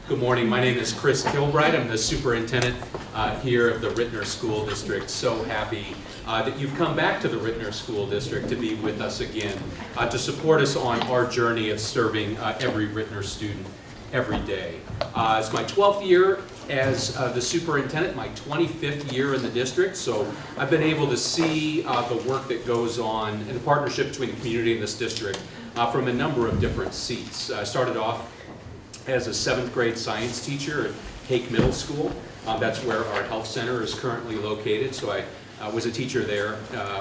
Good morning. My name is Chris Kilbride. I'm the superintendent here of the Rittner School District. So happy that you've come back to the Rittner School District to be with us again, to support us on our journey of serving every Rittner student every day. It's my 12th year as the superintendent, my 25th year in the district, so I've been able to see the work that goes on and the partnership between the community and this district from a number of different seats. I started off as a 7th grade science teacher at Hake Middle School. That's where our health center is currently located, so I was a teacher there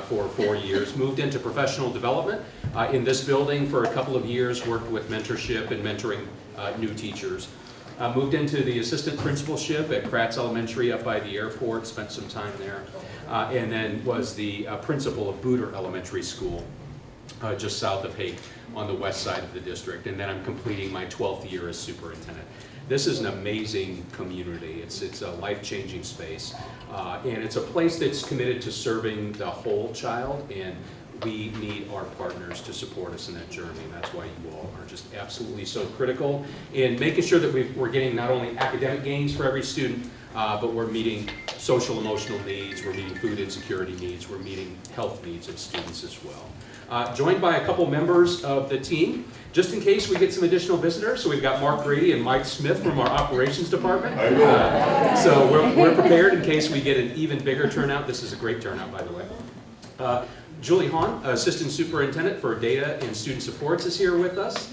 for 4 years. Moved into professional development in this building for a couple of years, worked with mentorship and mentoring new teachers. Moved into the assistant principalship at Kratz Elementary up by the airport, spent some time there, and then was the principal of Booter Elementary School, just south of Hake on the west side of the district, and then I'm completing my 12th year as superintendent. This is an amazing community. It's a life-changing space, and it's a place that's committed to serving the whole child, and we need our partners to support us in that journey. That's why you all are just absolutely so critical in making sure that we're getting not only academic gains for every student, but we're meeting social emotional needs, we're meeting food insecurity needs, we're meeting health needs of students as well. Joined by a couple members of the team, just in case we get some additional visitors. So we've got Mark Grady and Mike Smith from our operations department. So we're prepared in case we get an even bigger turnout. This is a great turnout, by the way. Julie Hahn, Assistant Superintendent for Data and Student Supports, is here with us.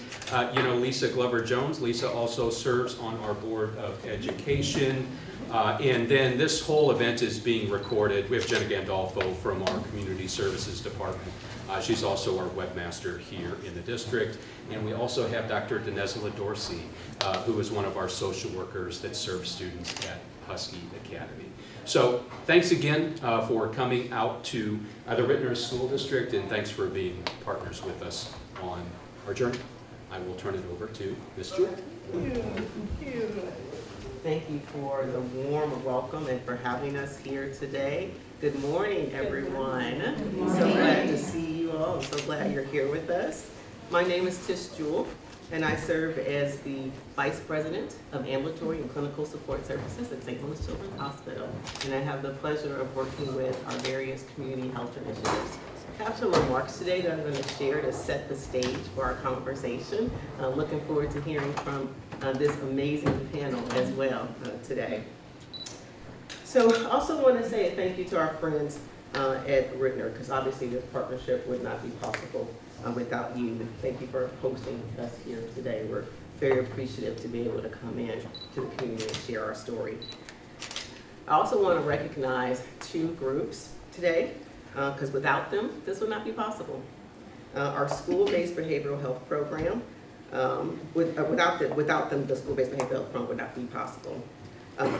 You know Lisa Glover-Jones. Lisa also serves on our Board of Education. And then this whole event is being recorded. We have Jenna Gandolfo from our Community Services Department. She's also our webmaster here in the district. And we also have Dr. Denezla Dorsey, who is one of our social workers that serves students at Husky Academy. So thanks again for coming out to the Rittner School District, and thanks for being partners with us on our journey. I will turn it over to Ms. Jewell. Thank you for the warm welcome and for having us here today. Good morning, everyone. So glad to see you all. I'm so glad you're here with us. My name is Tish Jewell, and I serve as the Vice President of Ambulatory and Clinical Support Services at St. Louis Children's Hospital, and I have the pleasure of working with our various community health initiatives. I have some remarks today that I'm going to share to set the stage for our conversation. Looking forward to hearing from this amazing panel as well today. So I also want to say thank you to our friends at Rittner, because obviously this partnership would not be possible without you. Thank you for hosting us here today. We're very appreciative to be able to come in to the community and share our story. I also want to recognize 2 groups today, because without them, this would not be possible. Our school-based behavioral health program, without them, the school-based behavioral health program would not be possible.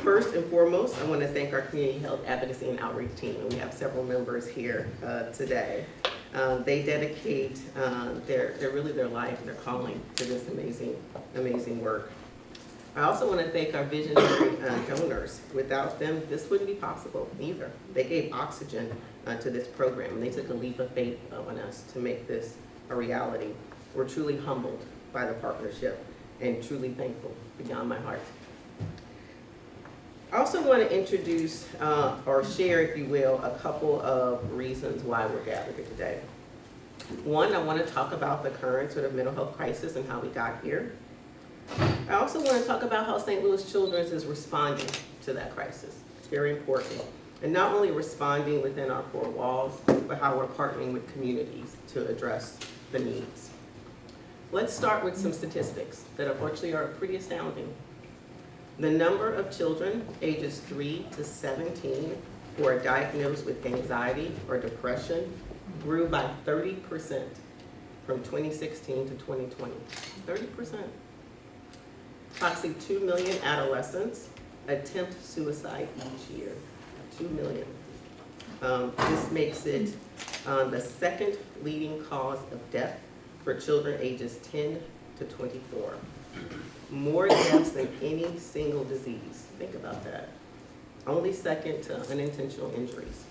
First and foremost, I want to thank our community health advocacy and outreach team, and we have several members here today. They dedicate really their life, their calling to this amazing work. I also want to thank our visionary donors. Without them, this wouldn't be possible either. They gave oxygen to this program, and they took a leap of faith on us to make this a reality. We're truly humbled by the partnership and truly thankful beyond my heart. I also want to introduce or share, if you will, a couple of reasons why we're gathered here today. One, I want to talk about the current sort of mental health crisis and how we got here. I also want to talk about how St. Louis Children's is responding to that crisis. It's very important. And not only responding within our 4 walls, but how we're partnering with communities to address the needs. Let's start with some statistics that unfortunately are pretty astounding. The number of children ages 3 to 17 who are diagnosed with anxiety or depression grew by 30% from 2016 to 2020. 30%. Approximately 2 million adolescents attempt suicide each year. 2 million. This makes it the 2nd leading cause of death for children ages 10 to 24. More deaths than any single disease. Think about that. Only 2nd to unintentional injuries.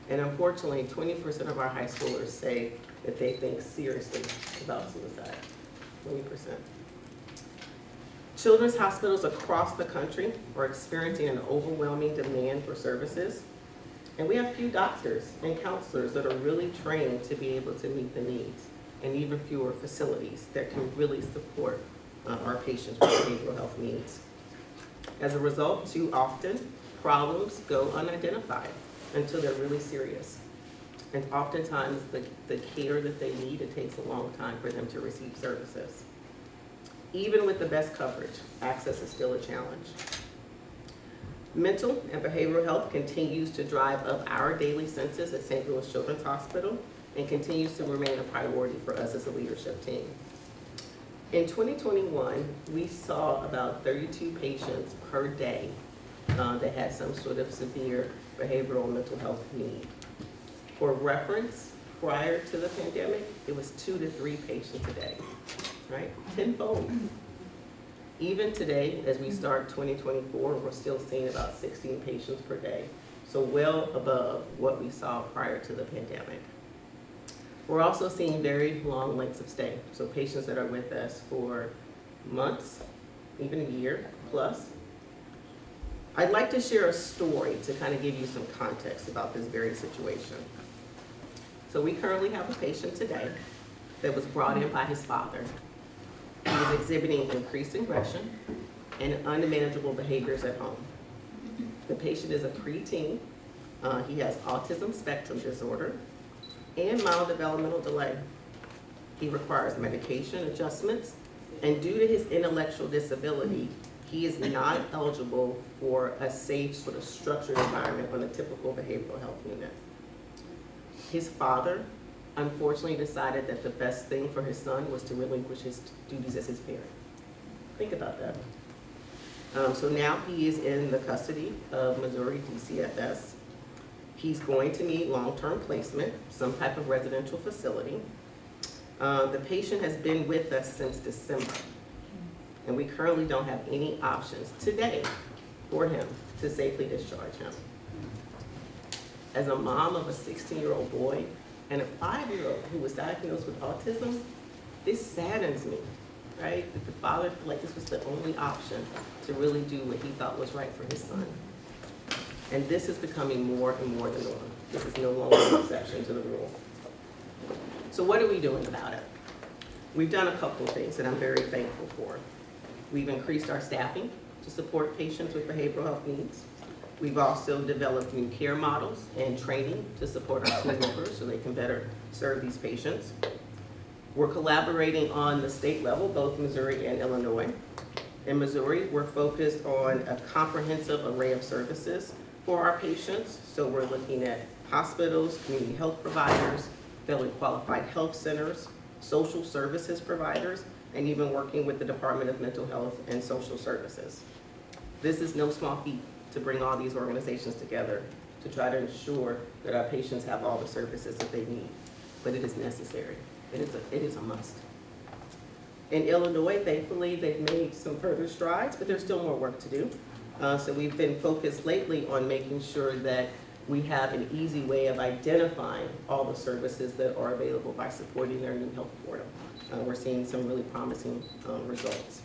And unfortunately, 20% of our high schoolers say that they think seriously about suicide. 20%. Children's hospitals across the country are experiencing an overwhelming demand for services. And we have few doctors and counselors that are really trained to be able to meet the needs, and even fewer facilities that can really support our patients with behavioral health needs. As a result, too often, problems go unidentified until they're really serious. And oftentimes, the care that they need, it takes a long time for them to receive services. Even with the best coverage, access is still a challenge. Mental and behavioral health continues to drive up our daily census at St. Louis Children's Hospital and continues to remain a priority for us as a leadership team. In 2021, we saw about 32 patients per day that had some sort of severe behavioral and mental health need. For reference, prior to the pandemic, it was 2 to 3 patients a day, right? Tenfold. Even today, as we start 2024, we're still seeing about 16 patients per day, so well above what we saw prior to the pandemic. We're also seeing very long lengths of stay, so patients that are with us for months, even a year plus. I'd like to share a story to kind of give you some context about this very situation. So we currently have a patient today that was brought in by his father. He was exhibiting increased aggression and unmanageable behaviors at home. The patient is a preteen. He has autism spectrum disorder and mild developmental delay. He requires medication adjustments, and due to his intellectual disability, he is not eligible for a safe, sort of structured environment on a typical behavioral health unit. His father unfortunately decided that the best thing for his son was to relinquish his duties as his parent. Think about that. So now he is in the custody of Missouri DCFS. He's going to need long-term placement, some type of residential facility. The patient has been with us since December, and we currently don't have any options today for him to safely discharge him. As a mom of a 16-year-old boy and a 5-year-old who was diagnosed with autism, this saddens me, right? That the father felt like this was the only option to really do what he thought was right for his son. And this is becoming more and more the norm. This is no longer an exception to the rule. So what are we doing about it? We've done a couple of things that I'm very thankful for. We've increased our staffing to support patients with behavioral health needs. We've also developed new care models and training to support our team members so they can better serve these patients. We're collaborating on the state level, both Missouri and Illinois. In Missouri, we're focused on a comprehensive array of services for our patients. So we're looking at hospitals, community health providers, federally qualified health centers, social services providers, and even working with the Department of Mental Health and Social Services. This is no small feat to bring all these organizations together to try to ensure that our patients have all the services that they need, but it is necessary. It is a must. In Illinois, thankfully, they've made some further strides, but there's still more work to do. So we've been focused lately on making sure that we have an easy way of identifying all the services that are available by supporting their new health portal. We're seeing some really promising results.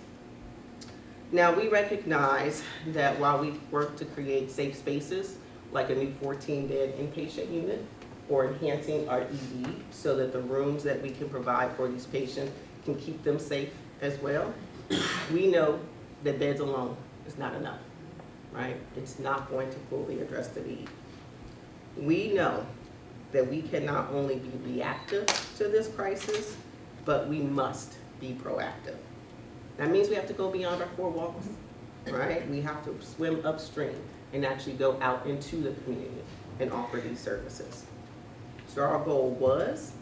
Now, we recognize that while we work to create safe spaces, like a new 14-bed inpatient unit, or enhancing our ED so that the rooms that we can provide for these patients can keep them safe as well, we know that beds alone is not enough, right? It's not going to fully address the need. We know that we can not only be reactive to this crisis, but we must be proactive. That means we have to go beyond our 4 walls, right? We have to swim upstream and actually go out into the community and offer these services. So our goal was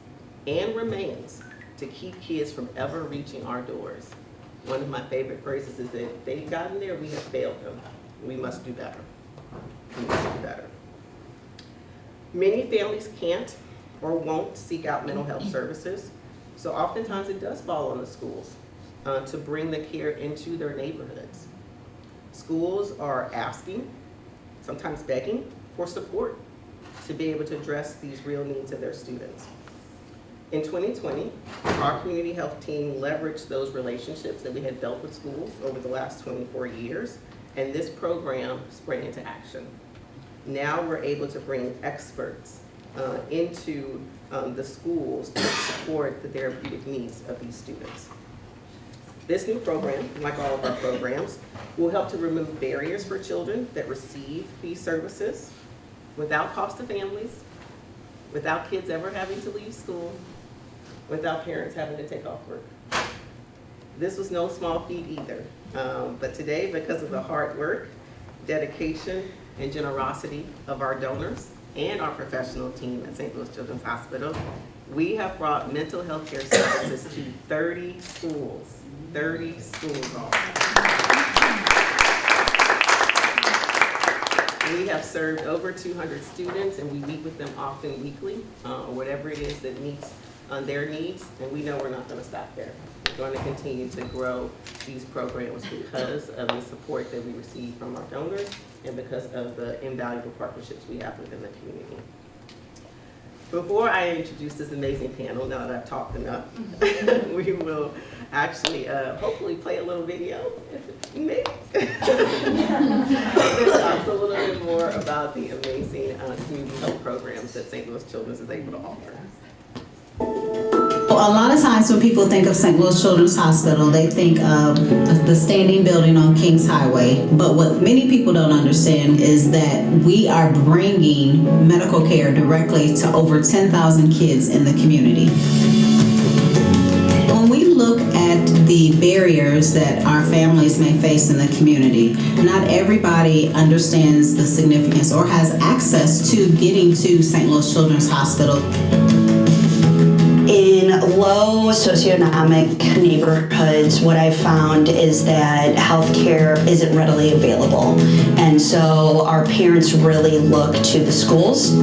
and remains to keep kids from ever reaching our doors. One of my favorite phrases is that if they've gotten there, we have failed them. We must do better. We must do better. Many families can't or won't seek out mental health services, so oftentimes it does fall on the schools to bring the care into their neighborhoods. Schools are asking, sometimes begging, for support to be able to address these real needs of their students. In 2020, our community health team leveraged those relationships that we had built with schools over the last 24 years, and this program sprang into action. Now we're able to bring experts into the schools to support the therapeutic needs of these students. This new program, like all of our programs, will help to remove barriers for children that receive these services without cost to families, without kids ever having to leave school, without parents having to take off work. This was no small feat either, but today, because of the hard work, dedication, and generosity of our donors and our professional team at St. Louis Children's Hospital, we have brought mental health care services to 30 schools. 30 schools all. We have served over 200 students, and we meet with them often weekly, whatever it is that meets their needs, and we know we're not going to stop there. We're going to continue to grow these programs because of the support that we receive from our donors and because of the invaluable partnerships we have within the community. Before I introduce this amazing panel, now that I've talked enough, we will actually hopefully play a little video, maybe. That talks a little bit more about the amazing community health programs that St. Louis Children's is able to offer. A lot of times when people think of St. Louis Children's Hospital, they think of the standing building on Kings Highway. But what many people don't understand is that we are bringing medical care directly to over 10,000 kids in the community. When we look at the barriers that our families may face in the community, not everybody understands the significance or has access to getting to St. Louis Children's Hospital. In low socioeconomic neighborhoods, what I've found is that healthcare isn't readily available. And so our parents really look to the schools.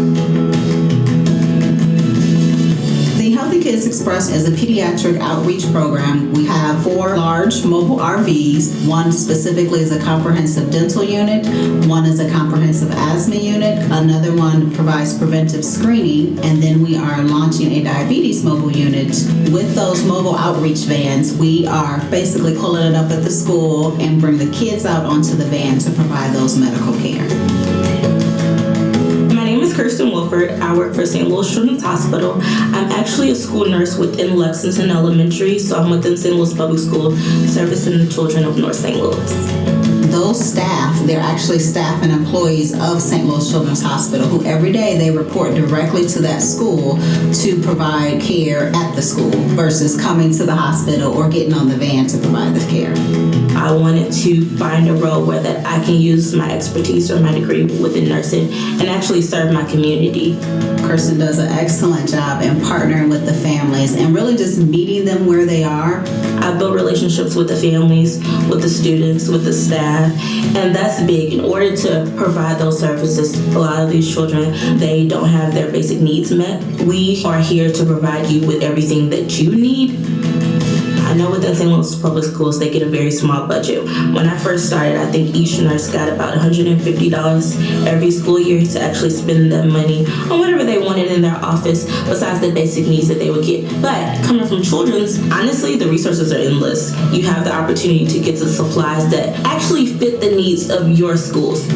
The Healthy Kids Express is a pediatric outreach program. We have 4 large mobile RVs. One specifically is a comprehensive dental unit. One is a comprehensive asthma unit. Another one provides preventive screening. And then we are launching a diabetes mobile unit. With those mobile outreach vans, we are basically pulling it up at the school and bring the kids out onto the van to provide those medical care. Kirsten Wilford. I work for St. Louis Children's Hospital. I'm actually a school nurse within Lexington Elementary, so I'm within St. Louis Public School, servicing the children of North St. Louis. Those staff, they're actually staff and employees of St. Louis Children's Hospital who every day they report directly to that school to provide care at the school versus coming to the hospital or getting on the van to provide the care. I wanted to find a role where that I can use my expertise or my degree within nursing and actually serve my community. Kirsten does an excellent job in partnering with the families and really just meeting them where they are. I build relationships with the families, with the students, with the staff, and that's big. In order to provide those services, a lot of these children, they don't have their basic needs met. We are here to provide you with everything that you need. I know within St. Louis Public Schools, they get a very small budget. When I first started, I think each nurse got about $150 every school year to actually spend that money on whatever they wanted in their office besides the basic needs that they would get. But coming from children's, honestly, the resources are endless. You have the opportunity to get the supplies that actually fit the needs of your schools.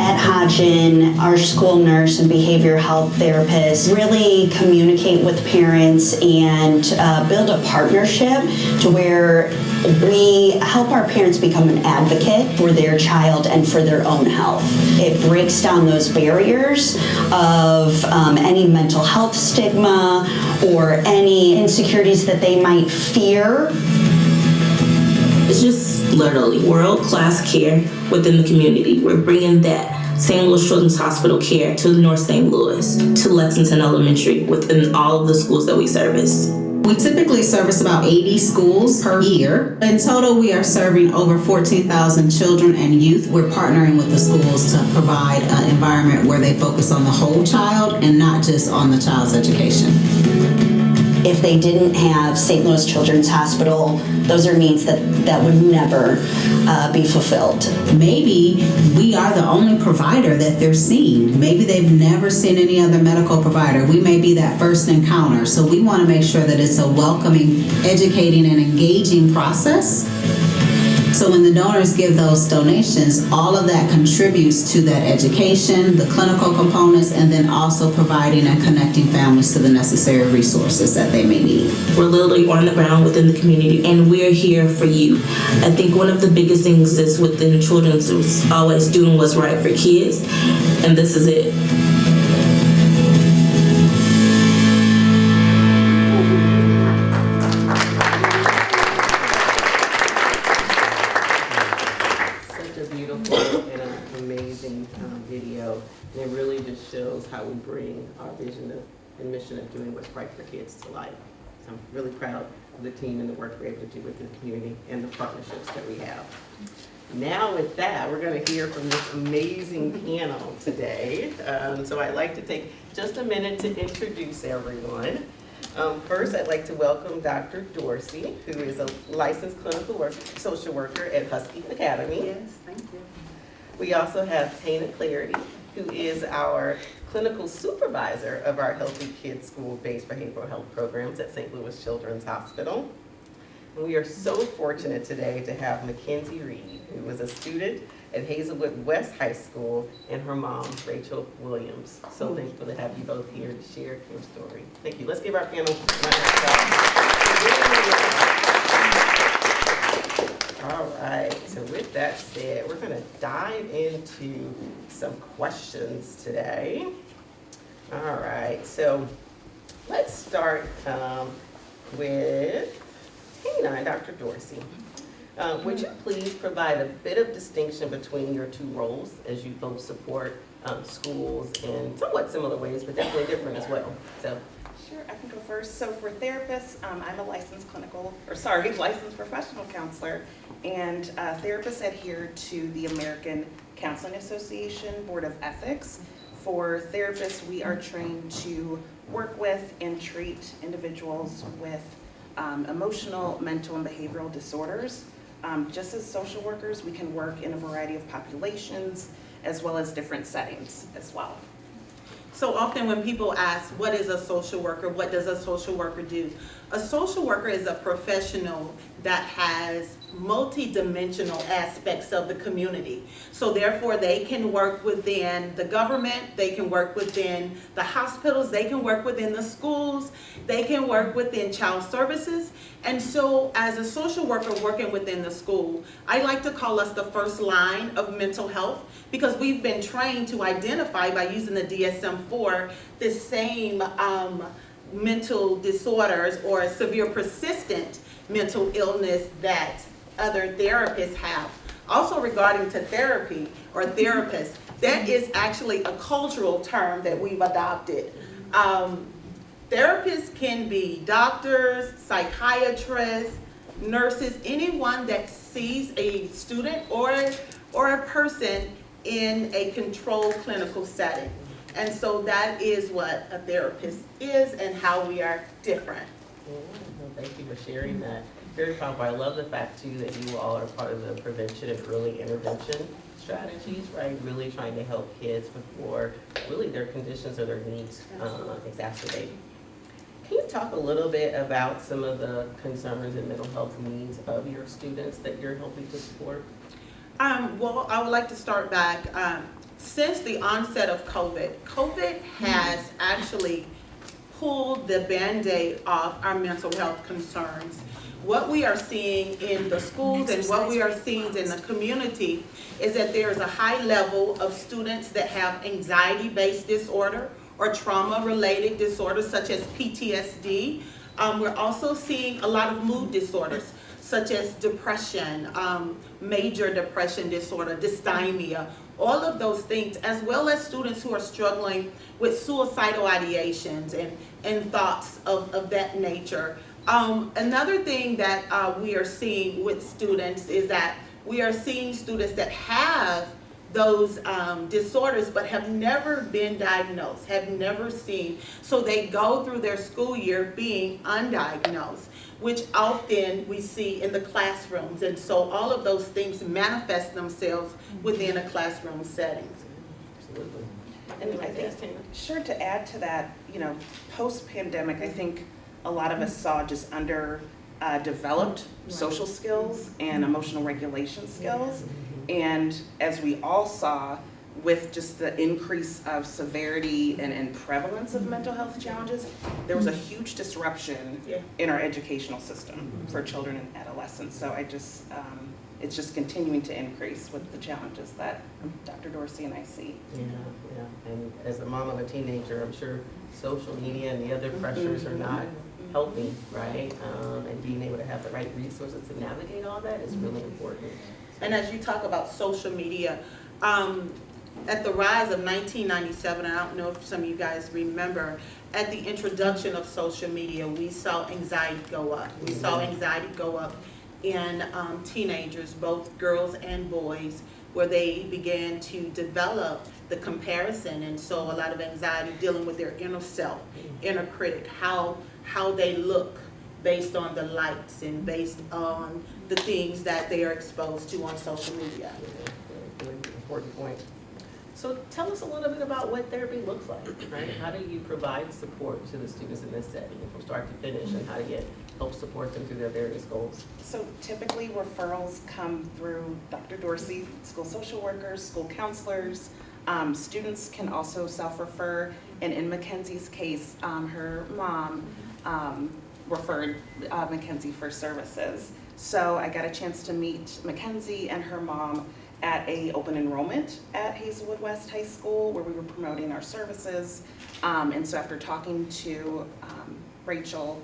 At Hodgin, our school nurse and behavioral health therapists really communicate with parents and build a partnership to where we help our parents become an advocate for their child and for their own health. It breaks down those barriers of any mental health stigma or any insecurities that they might fear. It's just literally world-class care within the community. We're bringing that St. Louis Children's Hospital care to North St. Louis, to Lexington Elementary, within all of the schools that we service. We typically service about 80 schools per year. In total, we are serving over 14,000 children and youth. We're partnering with the schools to provide an environment where they focus on the whole child and not just on the child's education. if they didn't have St. Louis Children's Hospital, those are needs that would never be fulfilled. Maybe we are the only provider that they're seeing. Maybe they've never seen any other medical provider. We may be that first encounter. So we want to make sure that it's a welcoming, educating, and engaging process. So when the donors give those donations, all of that contributes to that education, the clinical components, and then also providing and connecting families to the necessary resources that they may need. We're literally on the ground within the community, and we're here for you. I think one of the biggest things is within children's is always doing what's right for kids, and this is it. Video, and it really just shows how we bring our vision and mission of doing what's right for kids to life. So I'm really proud of the team and the work we're able to do with the community and the partnerships that we have. Now with that, we're going to hear from this amazing panel today. So I'd like to take just a minute to introduce everyone. First, I'd like to welcome Dr. Dorsey, who is a licensed clinical social worker at Husky Academy. Yes, thank you. We also have Tana Clarity, who is our clinical supervisor of our Healthy Kids School-based behavioral health programs at St. Louis Children's Hospital. And we are so fortunate today to have Mackenzie Reed, who was a student at Hazelwood West High School, and her mom, Rachel Williams. So thankful to have you both here to share your story. Thank you. Let's give our panel a round of applause. All right, so with that said, we're going to dive into some questions today. All right, so let's start with Tina and Dr. Dorsey. Would you please provide a bit of distinction between your two roles as you both support schools in somewhat similar ways, but definitely different as well? So. Sure, I can go first. So for therapists, I'm a licensed professional counselor, and therapists adhere to the American Counseling Association Board of Ethics. For therapists, we are trained to work with and treat individuals with emotional, mental, and behavioral disorders. Just as social workers, we can work in a variety of populations as well as different settings as well. So often when people ask, what is a social worker? What does a social worker do? A social worker is a professional that has multi-dimensional aspects of the community. So therefore they can work within the government, they can work within the hospitals, they can work within the schools, they can work within child services. And so as a social worker working within the school, I like to call us the first line of mental health, because we've been trained to identify by using the DSM-4 the same mental disorders or severe persistent mental illness that other therapists have. Also regarding to therapy or therapists, that is actually a cultural term that we've adopted. Therapists can be doctors, psychiatrists, nurses, anyone that sees a student or a person in a controlled clinical setting. And so that is what a therapist is and how we are different. Well, thank you for sharing that. Very powerful. I love the fact too that you all are part of the prevention and early intervention strategies, right? Really trying to help kids before really their conditions or their needs exacerbate. Can you talk a little bit about some of the concerns and mental health needs of your students that you're helping to support? Well, I would like to start back. Since the onset of COVID has actually pulled the Band-Aid off our mental health concerns. What we are seeing in the schools and what we are seeing in the community is that there is a high level of students that have anxiety-based disorder or trauma-related disorders such as PTSD. We're also seeing a lot of mood disorders such as depression, major depression disorder, dysthymia, all of those things, as well as students who are struggling with suicidal ideations and thoughts of that nature. Another thing that we are seeing with students is that we are seeing students that have those disorders, but have never been diagnosed, have never seen. So they go through their school year being undiagnosed, which often we see in the classrooms. And so all of those things manifest themselves within a classroom setting. Absolutely. And I think, sure, to add to that, post-pandemic, I think a lot of us saw just developed social skills and emotional regulation skills. And as we all saw, with just the increase of severity and prevalence of mental health challenges, there was a huge disruption in our educational system for children and adolescents. So it's just continuing to increase with the challenges that Dr. Dorsey and I see. Yeah. And as a mom of a teenager, I'm sure social media and the other pressures are not helping, right? And being able to have the right resources to navigate all that is really important. And as you talk about social media, at the rise of 1997, I don't know if some of you guys remember, at the introduction of social media, we saw anxiety go up. We saw anxiety go up in teenagers, both girls and boys, where they began to develop the comparison. And so a lot of anxiety dealing with their inner self, inner critic, how they look based on the likes and based on the things that they are exposed to on social media. Really important point. So tell us a little bit about what therapy looks like, right? How do you provide support to the students in this setting from start to finish, and how do you help support them through their various goals? So typically referrals come through Dr. Dorsey, school social workers, school counselors. Students can also self-refer, and in Mackenzie's case, her mom referred Mackenzie for services. So I got a chance to meet Mackenzie and her mom at a open enrollment at Hazelwood West High School, where we were promoting our services. And so after talking to Rachel,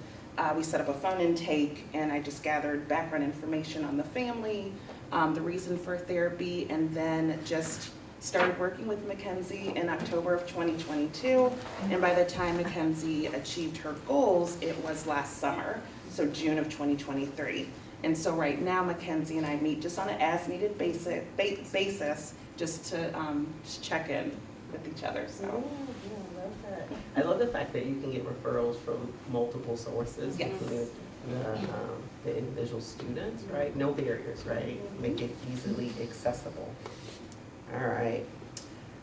we set up a phone intake, and I just gathered background information on the family, the reason for therapy, and then just started working with Mackenzie in October of 2022. And by the time Mackenzie achieved her goals, it was last summer, so June of 2023. And so right now, Mackenzie and I meet just on an as-needed basis, just to check in with each other. So. I love that. I love the fact that you can get referrals from multiple sources, Yes. including the individual students, right? No barriers, right? Make it easily accessible. All right.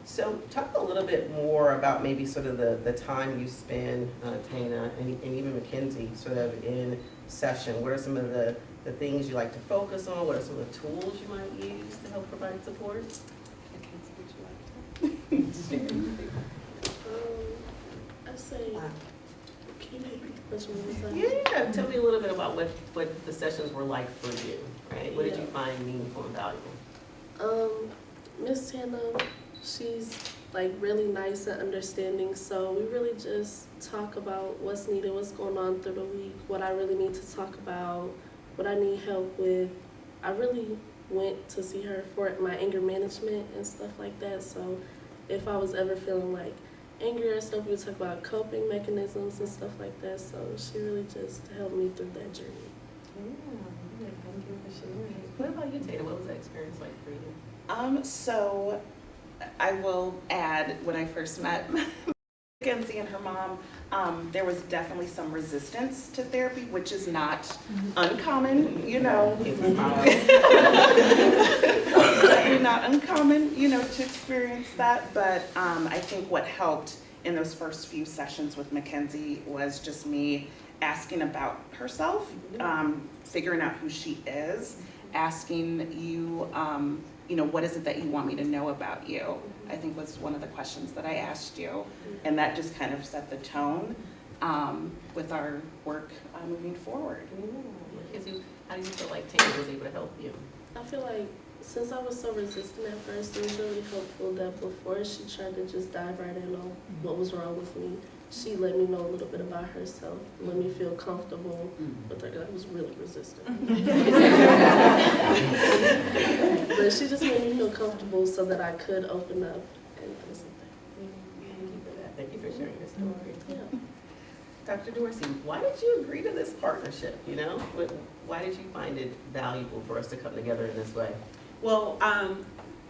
So talk a little bit more about maybe sort of the time you spend, Tana, and even Mackenzie, sort of in session. What are some of the things you like to focus on? What are some of the tools you might use to help provide support? Mackenzie, would you like to? I say, can you repeat the question one more time? Yeah, tell me a little bit about what the sessions were like for you, right? What did you find meaningful and valuable? Miss Tana, she's like really nice and understanding, so we really just talk about what's needed, what's going on through the week, what I really need to talk about, what I need help with. I really went to see her for my anger management and stuff like that, so if I was ever feeling like angry or stuff, we would talk about coping mechanisms and stuff like that, so she really just helped me through that journey. Yeah, thank you for sharing. What about you, Tana? What was that experience like for you? So I will add, when I first met Mackenzie and her mom, there was definitely some resistance to therapy, which is not uncommon, not uncommon, to experience that. But I think what helped in those first few sessions with Mackenzie was just me asking about herself, figuring out who she is, asking you, what is it that you want me to know about you? I think was one of the questions that I asked you. And that just kind of set the tone with our work moving forward. How do you feel like Tana was able to help you? I feel like since I was so resistant at first, it was really helpful that before she tried to just dive right in on what was wrong with me, she let me know a little bit about herself, let me feel comfortable with her. I was really resistant. But she just made me feel comfortable so that I could open up and listen. Thank you for sharing your story. Yeah. Dr. Dorsey, why did you agree to this partnership? Why did you find it valuable for us to come together in this way? Well,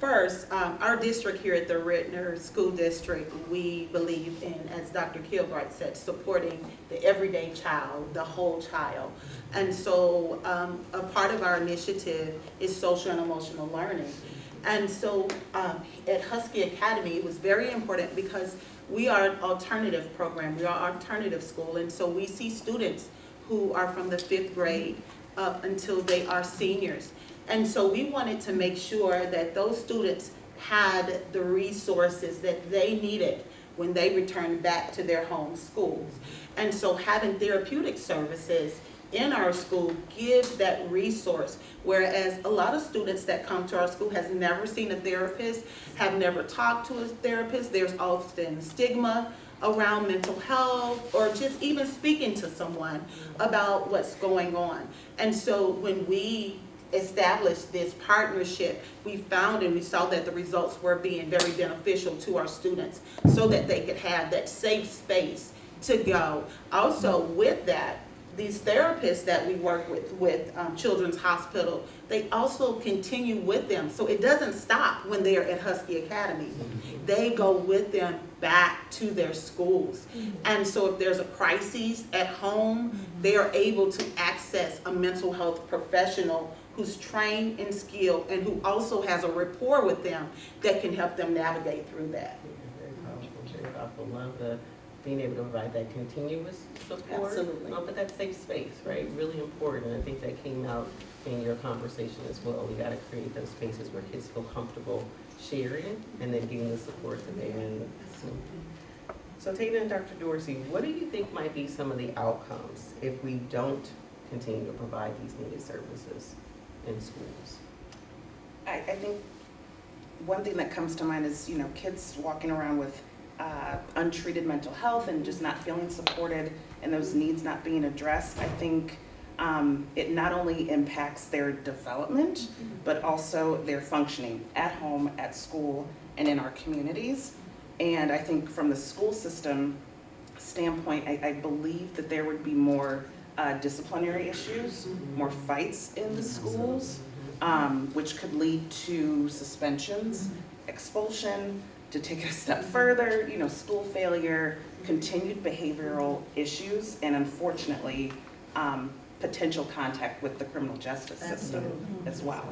first, our district here at the Rittner School District, we believe in, as Dr. Kilbright said, supporting the everyday child, the whole child. And so a part of our initiative is social and emotional learning. And so at Husky Academy, it was very important because we are an alternative program. We are an alternative school. And so we see students who are from the 5th grade up until they are seniors. And so we wanted to make sure that those students had the resources that they needed when they returned back to their home schools. And so having therapeutic services in our school gives that resource, whereas a lot of students that come to our school has never seen a therapist, have never talked to a therapist. There's often stigma around mental health or just even speaking to someone about what's going on. And so when we established this partnership, we found and we saw that the results were being very beneficial to our students so that they could have that safe space to go. Also with that, these therapists that we work with Children's Hospital, they also continue with them. So it doesn't stop when they're at Husky Academy. They go with them back to their schools. And so if there's a crisis at home, they are able to access a mental health professional who's trained and skilled and who also has a rapport with them that can help them navigate through that. Very powerful, very powerful. Love the being able to provide that continuous support. Absolutely. But that safe space, right? Really important. I think that came out in your conversation as well. We got to create those spaces where kids feel comfortable sharing and then getting the support that they need. So Tana and Dr. Dorsey, what do you think might be some of the outcomes if we don't continue to provide these needed services in schools? I think one thing that comes to mind is, kids walking around with untreated mental health and just not feeling supported and those needs not being addressed. I think it not only impacts their development, but also their functioning at home, at school, and in our communities. And I think from the school system standpoint, I believe that there would be more disciplinary issues, more fights in the schools, which could lead to suspensions, expulsion. To take it a step further, school failure, continued behavioral issues, and unfortunately, potential contact with the criminal justice system as well.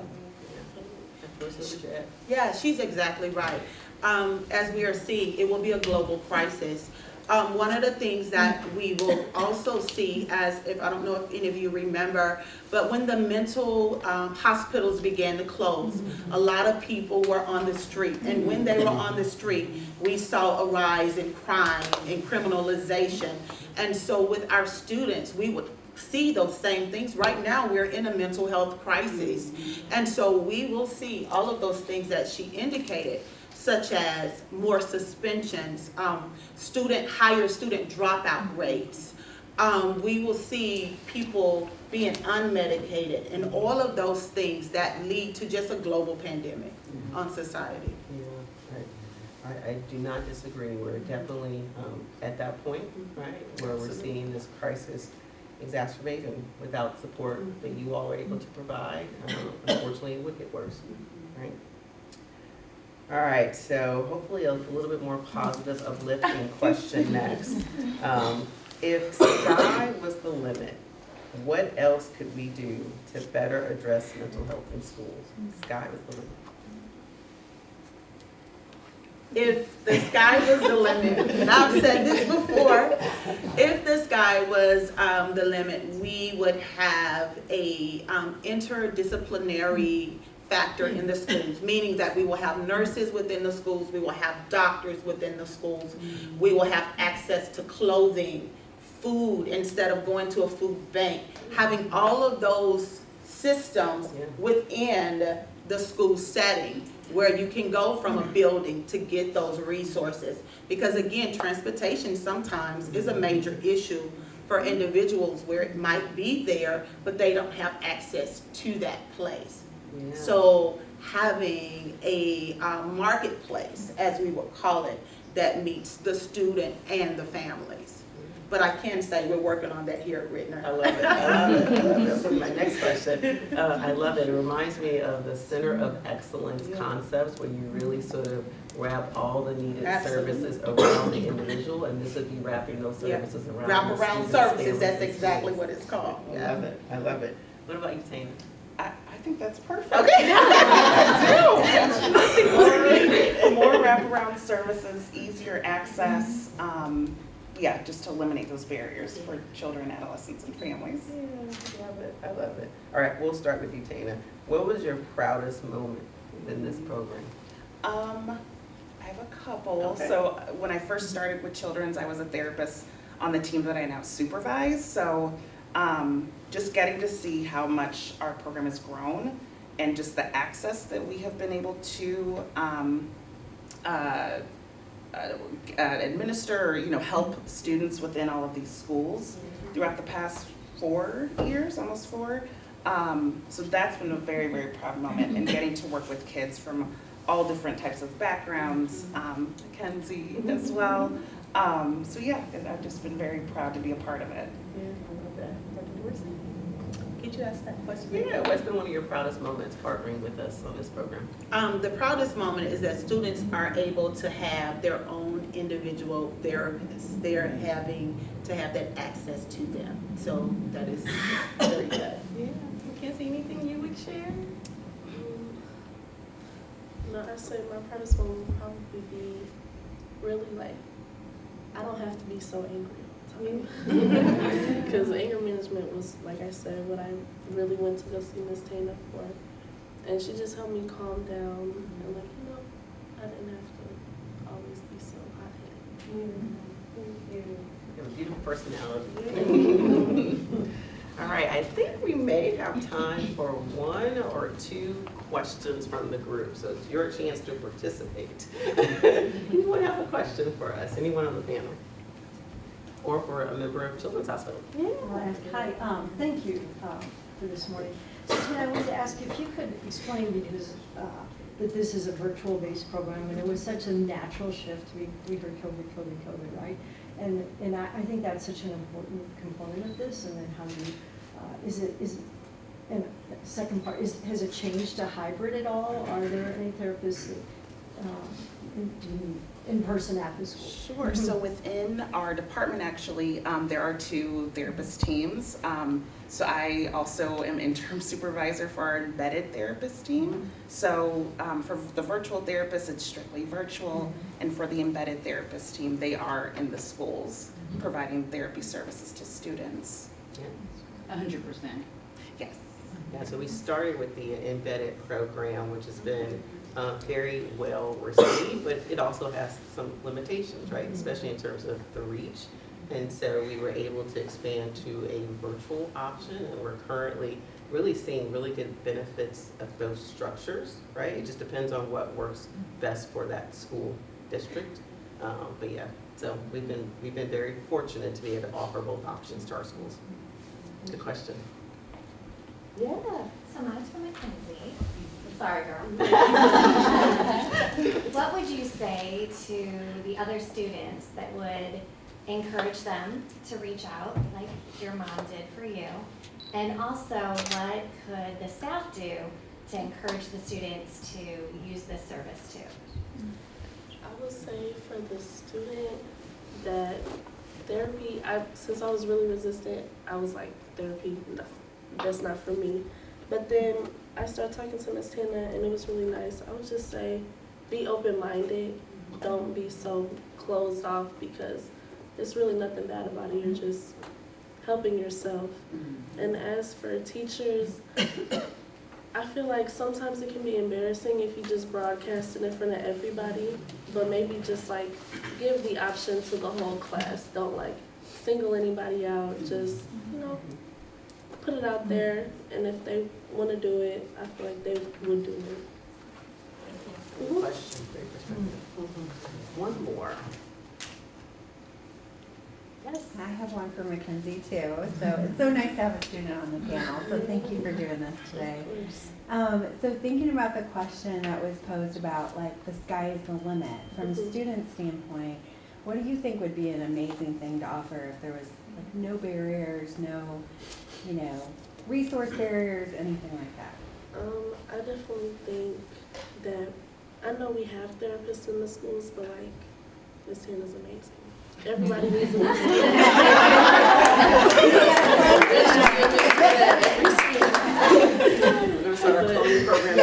Yeah, she's exactly right. As we are seeing, it will be a global crisis. One of the things that we will also see I don't know if any of you remember, but when the mental hospitals began to close, a lot of people were on the street. And when they were on the street, we saw a rise in crime and criminalization. And so with our students, we would see those same things. Right now, we're in a mental health crisis. And so we will see all of those things that she indicated, such as more suspensions, higher student dropout rates. We will see people being unmedicated and all of those things that lead to just a global pandemic on society. Yeah, I do not disagree. We're definitely at that point, right, where we're seeing this crisis exacerbate, and without support that you all are able to provide, unfortunately it would get worse, right? All right, so hopefully a little bit more positive, uplifting question next. If sky was the limit, what else could we do to better address mental health in schools? Sky was the limit. If the sky was the limit, and I've said this before, if the sky was the limit, we would have a interdisciplinary factor in the schools, meaning that we will have nurses within the schools, we will have doctors within the schools, we will have access to clothing, food, instead of going to a food bank, having all of those systems within the school setting where you can go from a building to get those resources. Because again, transportation sometimes is a major issue for individuals where it might be there, but they don't have access to that place. Yeah. So having a marketplace, as we would call it, that meets the student and the families. but I can say we're working on that here at Rittner. I love it. I love it. I love it. That's my next question. I love it. It reminds me of the Center of Excellence concepts where you really sort of wrap all the needed Absolutely. services around the individual, and this would be wrapping those Yeah. services around Wrap the around students, services, families, that's and exactly students. what it's called. I love it. I love it. What about you, Tina? I think that's perfect. Okay. More wraparound services, easier access, yeah, just to eliminate those barriers for children, adolescents, and families. Yeah, I love it. I love it. All right, we'll start with you, Tina. What was your proudest moment in this program? I have a couple. Okay. So when I first started with Children's, I was a therapist on the team that I now supervise. So just getting to see how much our program has grown and just the access that we have been able to administer, or, help students within all of these schools throughout the past 4 years, almost 4. So that's been a very, very proud moment, and getting to work with kids from all different types of backgrounds, Mackenzie as well. So yeah, I've just been very proud to be a part of it. Yeah, I love that. Dr. Dorsey? Could you ask that question? Yeah, what's been one of your proudest moments partnering with us on this program? The proudest moment is that students are able to have their own individual therapists. They're having to have that access to them. So that is very good. Yeah, Mackenzie, anything you would share? No, I say my proudest one would probably be really like, I don't have to be so angry all the time. Because anger management was, like I said, what I really went to go see Miss Tina for. And she just helped me calm down and I didn't have to always be so hot-headed. You have a beautiful personality. All right, I think we may have time for 1 or 2 questions from the group, so it's your chance to participate. Anyone have a question for us? Anyone on the panel? Or for a member of Children's Hospital? Hi, thank you for this morning. So Tina, I wanted to ask if you could explain, because that this is a virtual-based program, and it was such a natural shift. We heard COVID, right? And I think that's such an important component of this, and then how do you, and the second part, has it changed to hybrid at all? Are there any therapists that do in person at the school? Sure. So within our department, actually, there are 2 therapist teams. So I also am interim supervisor for our embedded therapist team. So for the virtual therapists, it's strictly virtual. And for the embedded therapist team, they are in the schools providing therapy services to students. 100%. Yes. Yeah, so we started with the embedded program, which has been very well received, but it also has some limitations, right? Especially in terms of the reach. And so we were able to expand to a virtual option, and we're currently really seeing really good benefits of both structures, right? It just depends on what works best for that school district. But yeah, so we've been very fortunate to be able to offer both options to our schools. Good question. Yeah. So mine's for Mackenzie. Sorry, girl. What would you say to the other students that would encourage them to reach out, like your mom did for you? And also, what could the staff do to encourage the students to use this service too? I would say for the student that therapy, since I was really resistant, I was like, therapy, no, that's not for me. But then I started talking to Miss Tina, and it was really nice. I would just say, be open-minded. Don't be so closed off, because there's really nothing bad about it. You're just helping yourself. And as for teachers, I feel like sometimes it can be embarrassing if you just broadcast it in front of everybody, but maybe just like give the option to the whole class. Don't like single anybody out. Just, put it out there, and if they want to do it, I feel like they would do it. Good question, great perspective. One more. Yes, I have one for Mackenzie too. So it's so nice to have a student on the panel. So thank you for doing this today. So thinking about the question that was posed about like the sky is the limit from a student standpoint, what do you think would be an amazing thing to offer if there was like no barriers, no, resource barriers, anything like that? I definitely think that, I know we have therapists in the schools, but like, Miss Hannah's amazing. Everybody needs a Miss We're gonna start our cloning program.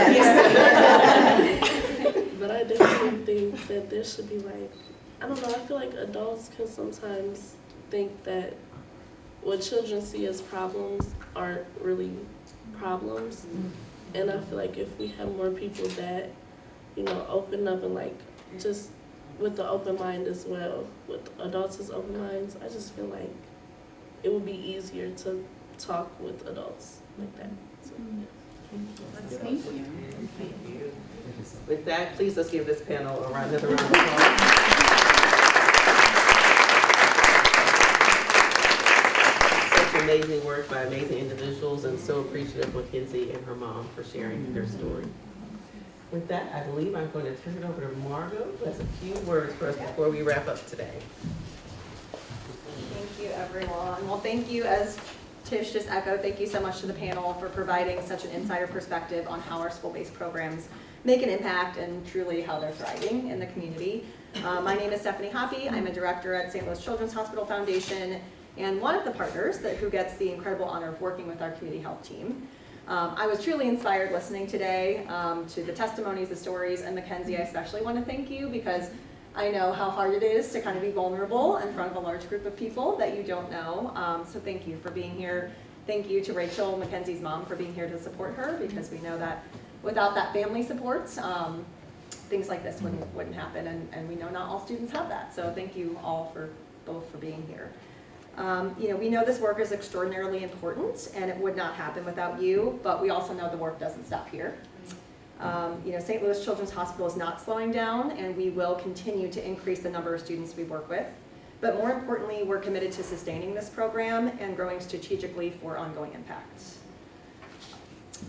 But I definitely think that there should be like, I don't know, I feel like adults can sometimes think that what children see as problems aren't really problems. And I feel like if we have more people that, open up and like just with the open mind as well, with adults as open minds, I just feel like it would be easier to talk with adults like that. So, Thank you. With that, please let's give this panel another round of applause. Such amazing work by amazing individuals, and so appreciative of Mackenzie and her mom for sharing their story. With that, I believe I'm going to turn it over to Margot, who has a few words for us before we wrap up today. Thank you, everyone. Well, thank you, as Tish just echoed, thank you so much to the panel for providing such an insider perspective on how our school-based programs make an impact and truly how they're thriving in the community. My name is Stephanie Hoppe. I'm a director at St. Louis Children's Hospital Foundation and one of the partners who gets the incredible honor of working with our community health team. I was truly inspired listening today to the testimonies, the stories, and Mackenzie, I especially want to thank you because I know how hard it is to kind of be vulnerable in front of a large group of people that you don't know. So thank you for being here. Thank you to Rachel, Mackenzie's mom, for being here to support her because we know that without that family support, things like this wouldn't happen, and we know not all students have that. So thank you all for being here. We know this work is extraordinarily important and it would not happen without you, but we also know the work doesn't stop here. St. Louis Children's Hospital is not slowing down and we will continue to increase the number of students we work with. But more importantly, we're committed to sustaining this program and growing strategically for ongoing impacts.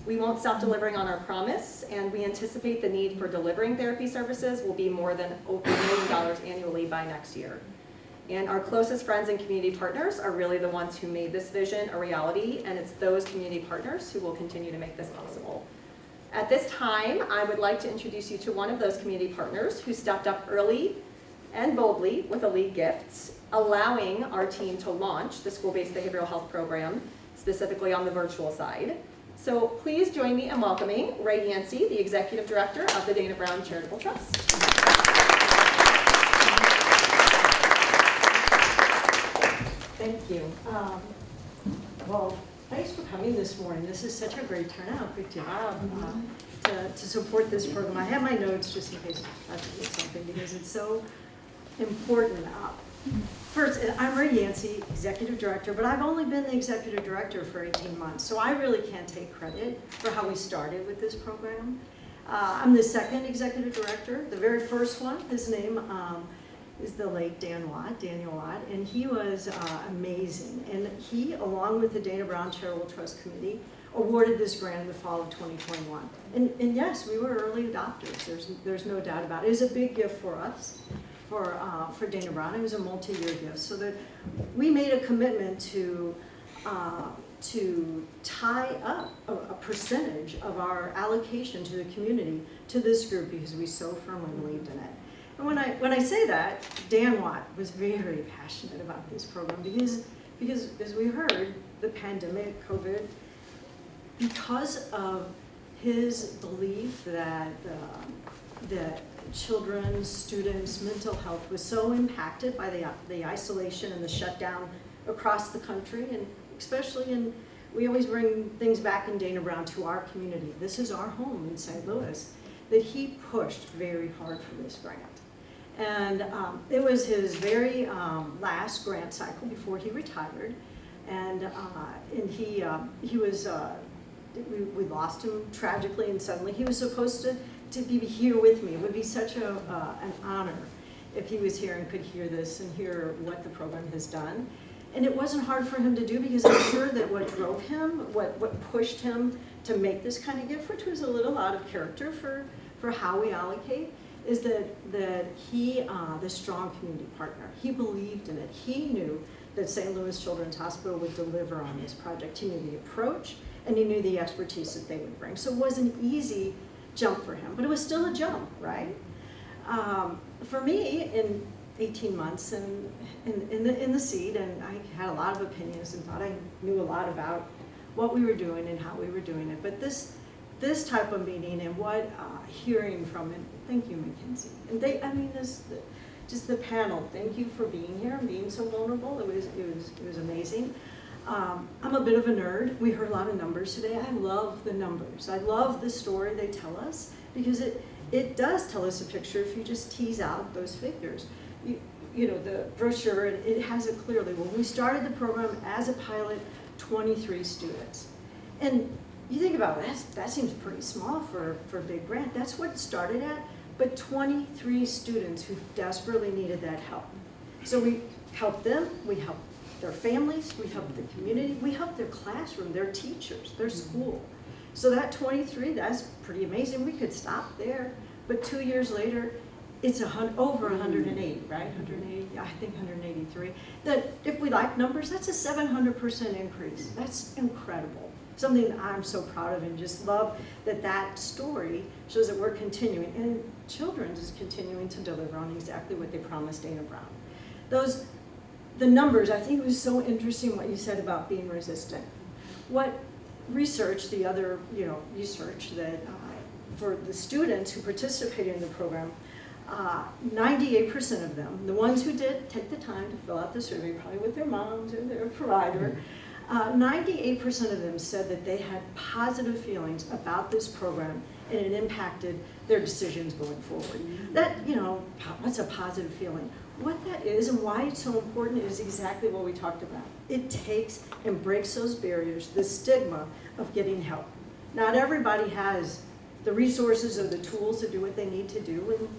We won't stop delivering on our promise, and we anticipate the need for delivering therapy services will be more than over $1 million annually by next year. And our closest friends and community partners are really the ones who made this vision a reality, and it's those community partners who will continue to make this possible. At this time, I would like to introduce you to one of those community partners who stepped up early and boldly with a lead gift, allowing our team to launch the school-based behavioral health program, specifically on the virtual side. So please join me in welcoming Ray Yancey, the Executive Director of the Dana Brown Charitable Trust. Thank you. Well, thanks for coming this morning. This is such a great turnout. Good job to support this program. I have my notes just in case I forget something because it's so important. First, I'm Ray Yancey, Executive Director, but I've only been the Executive Director for 18 months, so I really can't take credit for how we started with this program. I'm the second Executive Director. The very first one, his name is the late Daniel Watt, and he was amazing. And he, along with the Dana Brown Charitable Trust Committee, awarded this grant in the fall of 2021. And yes, we were early adopters. There's no doubt about it. It was a big gift for us, for Dana Brown. It was a multi-year gift, so that we made a commitment to tie up a percentage of our allocation to the community to this group because we so firmly believed in it. And when I say that, Dan Watt was very passionate about this program because as we heard, the pandemic, COVID, because of his belief that children, students' mental health was so impacted by the isolation and the shutdown across the country, and especially we always bring things back in Dana Brown to our community. This is our home in St. Louis, that he pushed very hard for this grant. And it was his very last grant cycle before he retired, and he was we lost him tragically and suddenly. He was supposed to be here with me. It would be such an honor if he was here and could hear this and hear what the program has done. And it wasn't hard for him to do because I'm sure that what drove him, what pushed him to make this kind of gift, which was a little out of character for how we allocate, is that he, the strong community partner, he believed in it. He knew that St. Louis Children's Hospital would deliver on this project. He knew the approach, and he knew the expertise that they would bring. So it was an easy jump for him, but it was still a jump, right? For me, in 18 months and in the seat, and I had a lot of opinions and thought I knew a lot about what we were doing and how we were doing it. But this type of meeting and what hearing from it, thank you, Mackenzie. And just the panel, thank you for being here and being so vulnerable. It was amazing. I'm a bit of a nerd. We heard a lot of numbers today. I love the numbers. I love the story they tell us because it does tell us a picture if you just tease out those figures. You know, the brochure, it has it clearly. When we started the program as a pilot, 23 students. And you think about it, that seems pretty small for a big grant. That's what it started at, but 23 students who desperately needed that help. So we helped them, we helped their families, we helped the community, we helped their classroom, their teachers, their school. So that 23, that's pretty amazing. We could stop there, but 2 years later, it's over 180, right? 180, I think 183. That if we like numbers, that's a 700% increase. That's incredible. Something that I'm so proud of and just love that story shows that we're continuing. And Children's is continuing to deliver on exactly what they promised Dana Brown. The numbers, I think it was so interesting what you said about being resistant. What research, the other research that for the students who participated in the program, 98% of them, the ones who did take the time to fill out the survey, probably with their moms or their provider, 98% of them said that they had positive feelings about this program and it impacted their decisions going forward. That, what's a positive feeling? What that is and why it's so important is exactly what we talked about. It takes and breaks those barriers, the stigma of getting help. Not everybody has the resources or the tools to do what they need to do, and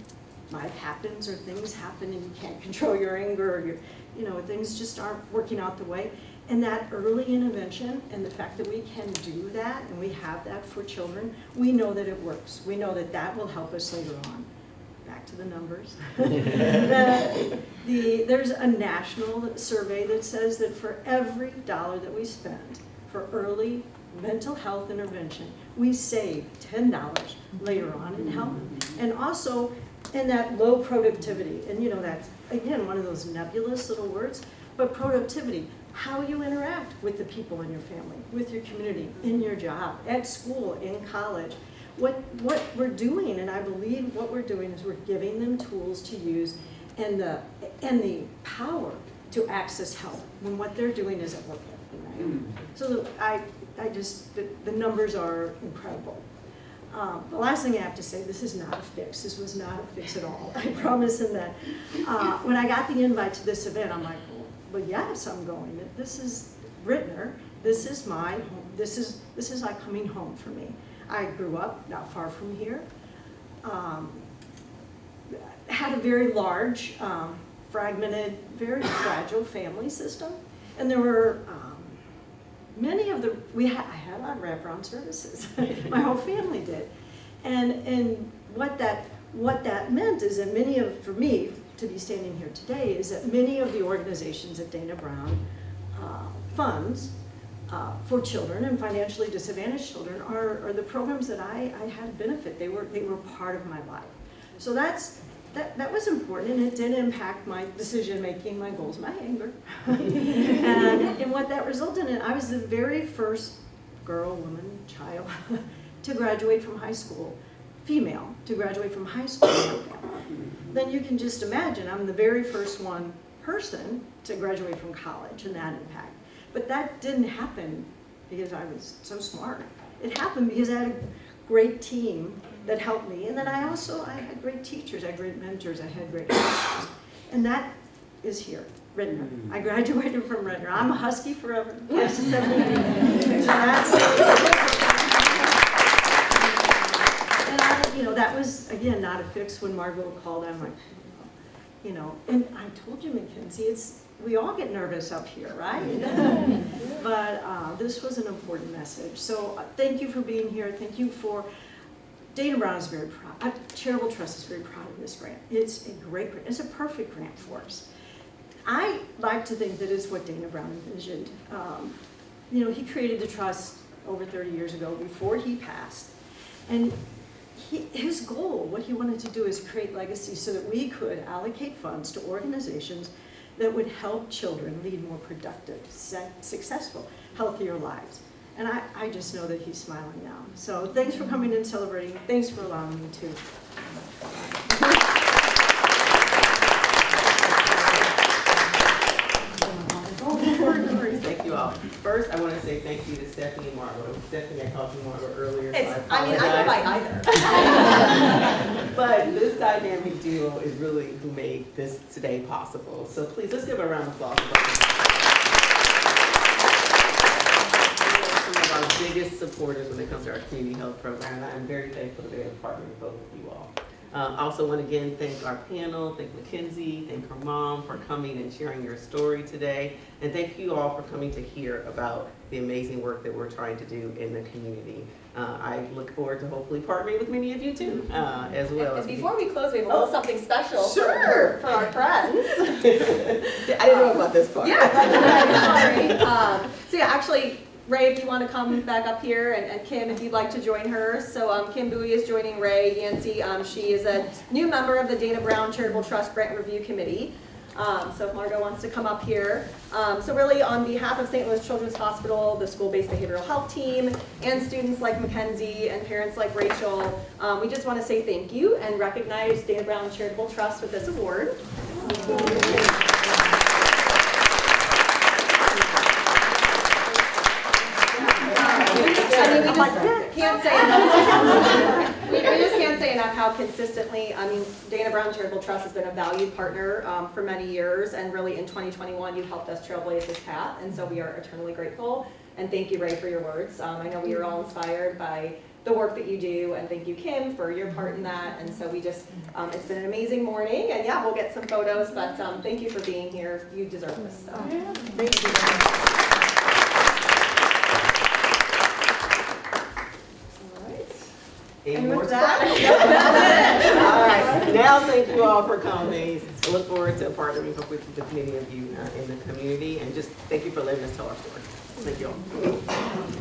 life happens or things happen and you can't control your anger or things just aren't working out the way. And that early intervention and the fact that we can do that and we have that for children, we know that it works. We know that will help us later on. Back to the numbers. There's a national survey that says that for every dollar that we spend for early mental health intervention, we save $10 later on in health. And also, in that low productivity, and that's, again, one of those nebulous little words, but productivity, how you interact with the people in your family, with your community, in your job, at school, in college. What we're doing, and I believe what we're doing is we're giving them tools to use and the power to access help when what they're doing isn't working, right? So the numbers are incredible. The last thing I have to say, this is not a fix. This was not a fix at all. I promise in that. When I got the invite to this event, I'm like, well, yes, I'm going. This is Rittner. This is my home. This is like coming home for me. I grew up not far from here. Had a very large, fragmented, very fragile family system, and there were many of I had a lot of wraparound services. My whole family did, and what that meant is that for me to be standing here today is that many of the organizations that Dana Brown funds for children and financially disadvantaged children are the programs that I had to benefit. They were part of my life. So that was important, and it did impact my decision making, my goals, my anger, and what that resulted in. I was the very first girl, woman, child to graduate from high school, female to graduate from high school. Then you can just imagine I'm the very first person to graduate from college, and that impact. But that didn't happen because I was so smart. It happened because I had a great team that helped me. And then I had great teachers, I had great mentors, I had great coaches. And that is here, Rittner. I graduated from Rittner. I'm a Husky forever. Class of 78. So that was, again, not a fix. When Margot called, I'm like, and I told you, Mackenzie, we all get nervous up here, right? But this was an important message. So thank you for being here. Thank you for Dana Brown is very proud, Charitable Trust is very proud of this grant. It's a great grant, it's a perfect grant for us. I like to think that it's what Dana Brown envisioned. You know, he created the trust over 30 years ago before he passed. And his goal, what he wanted to do is create legacy so that we could allocate funds to organizations that would help children lead more productive, successful, healthier lives. And I just know that he's smiling now. So thanks for coming and celebrating. Thanks for allowing me to. Thank you all. First, I want to say thank you to Stephanie and Margot. Stephanie, I called you Margot earlier. So I mean, I don't like either. But this dynamic duo is really who made this today possible. So please, let's give a round of applause. Some of our biggest supporters when it comes to our community health program, and I'm very thankful to be able to partner with both of you all. I also want to again thank our panel, thank Mackenzie, thank her mom for coming and sharing your story today, and thank you all for coming to hear about the amazing work that we're trying to do in the community. I look forward to hopefully partnering with many of you too, as well. And before we close, we have a little something special Sure. for our friends. I didn't know about this part. Yeah, that's okay, sorry. So yeah, actually, Ray, if you want to come back up here, and Kim, if you'd like to join her. So Kim Bowie is joining Ray Yancey. She is a new member of the Dana Brown Charitable Trust Grant Review Committee. So if Margot wants to come up here. So really on behalf of St. Louis Children's Hospital, the school-based behavioral health team, and students like Mackenzie and parents like Rachel, we just want to say thank you and recognize Dana Brown Charitable Trust with this award. We just can't say enough how consistently, I mean, Dana Brown Charitable Trust has been a valued partner for many years, and really in 2021 you helped us trailblaze this path, and so we are eternally grateful. And thank you, Ray, for your words. I know we are all inspired by the work that you do, and thank you, Kim, for your part in that. And so we just, it's been an amazing morning, and yeah, we'll get some photos, but thank you for being here. You deserve this. So. Thank you. And with that, all right. Now, thank you all for coming. I look forward to partnering with many of you in the community, and just thank you for letting us tell our story. Thank you all.